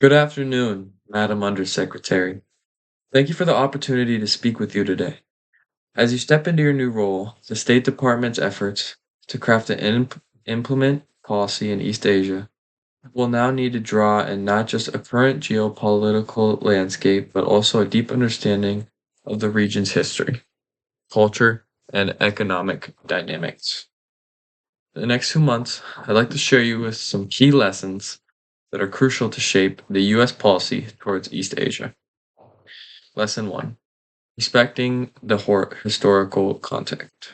Good afternoon, Madam Undersecretary. Thank you for the opportunity to speak with you today. As you step into your new role, the State Department's efforts to craft and implement policy in East Asia will now need to draw in not just a current geopolitical landscape, but also a deep understanding of the region's history, culture, and economic dynamics. In the next 2 months, I'd like to share you with some key lessons that are crucial to shape the U.S. policy towards East Asia. Lesson 1: Respecting the historical context.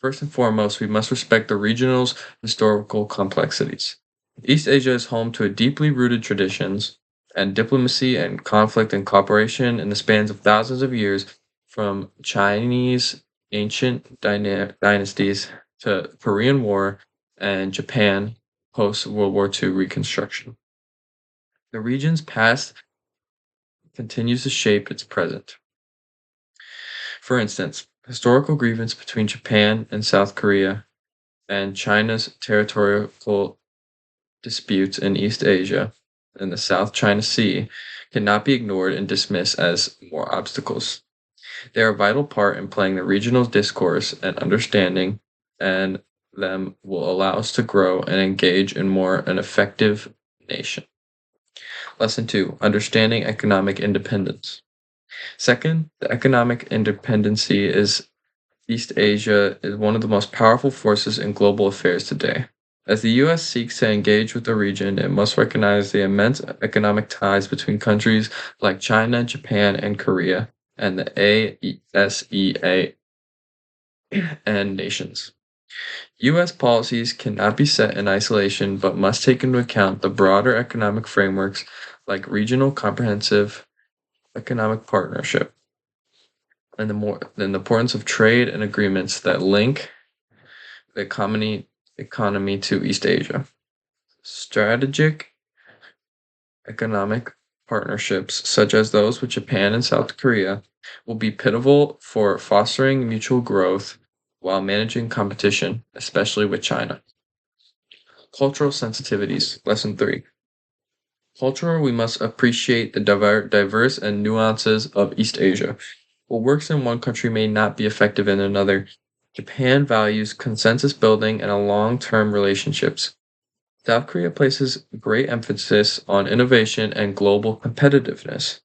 First and foremost, we must respect the regional's historical complexities. East Asia is home to a deeply rooted traditions and diplomacy and conflict and cooperation in the spans of thousands of years, from Chinese ancient dynasties to Korean War and Japan post World War II reconstruction. The region's past continues to shape its present. For instance, historical grievance between Japan and South Korea and China's territorial disputes in East Asia and the South China Sea cannot be ignored and dismissed as more obstacles. They are a vital part in playing the regional discourse and understanding, and them will allow us to grow and engage in more an effective nation. Lesson 2: Understanding economic independence. Second, the economic independency is East Asia is one of the most powerful forces in global affairs today. As the US seeks to engage with the region, it must recognize the immense economic ties between countries like China, Japan, and Korea, and the ASEAN nations. US policies cannot be set in isolation but must take into account the broader economic frameworks like regional comprehensive economic partnership and the importance of trade and agreements that link the economy to East Asia. Strategic economic partnerships, such as those with Japan and South Korea, will be pivotal for fostering mutual growth while managing competition, especially with China. Cultural sensitivities. Lesson 3. Cultural, we must appreciate the diverse and nuances of East Asia. What works in one country may not be effective in another. Japan values consensus building and long-term relationships. South Korea places great emphasis on innovation and global competitiveness,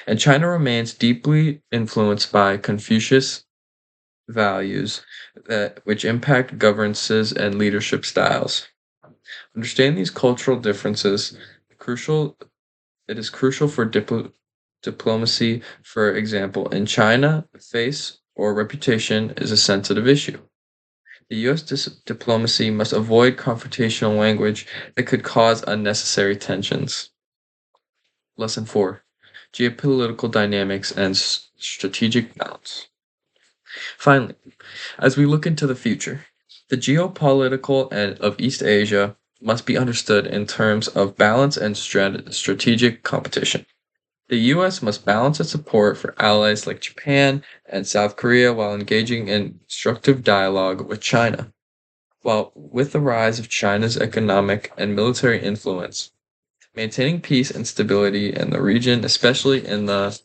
and China remains deeply influenced by Confucius values which impact governances and leadership styles. Understanding these cultural differences crucial it is crucial for diplomacy. For example, in China, face or reputation is a sensitive issue. The U.S. diplomacy must avoid confrontational language that could cause unnecessary tensions. Lesson 4: Geopolitical dynamics and strategic balance. Finally, as we look into the future, the geopolitical of East Asia must be understood in terms of balance and strategic competition. The U.S. must balance its support for allies like Japan and South Korea while engaging in constructive dialogue with China. While with the rise of China's economic and military influence, maintaining peace and stability in the region, especially in the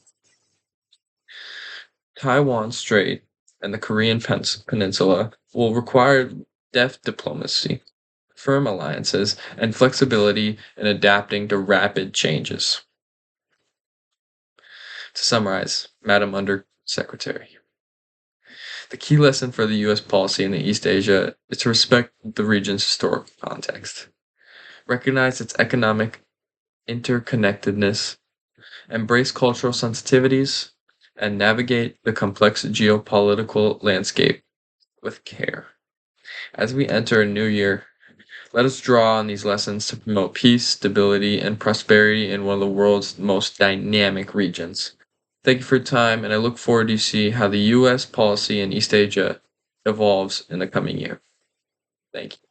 Taiwan Strait and the Korean Peninsula, will require deft diplomacy, firm alliances, and flexibility in adapting to rapid changes. To summarize, Madam Undersecretary, the key lesson for the U.S. policy in the East Asia is to respect the region's historical context, recognize its economic interconnectedness, embrace cultural sensitivities, and navigate the complex geopolitical landscape with care. As we enter a new year, let us draw on these lessons to promote peace, stability, and prosperity in one of the world's most dynamic regions. Thank you for your time, and I look forward to see how the U.S. policy in East Asia evolves in the coming year. Thank you.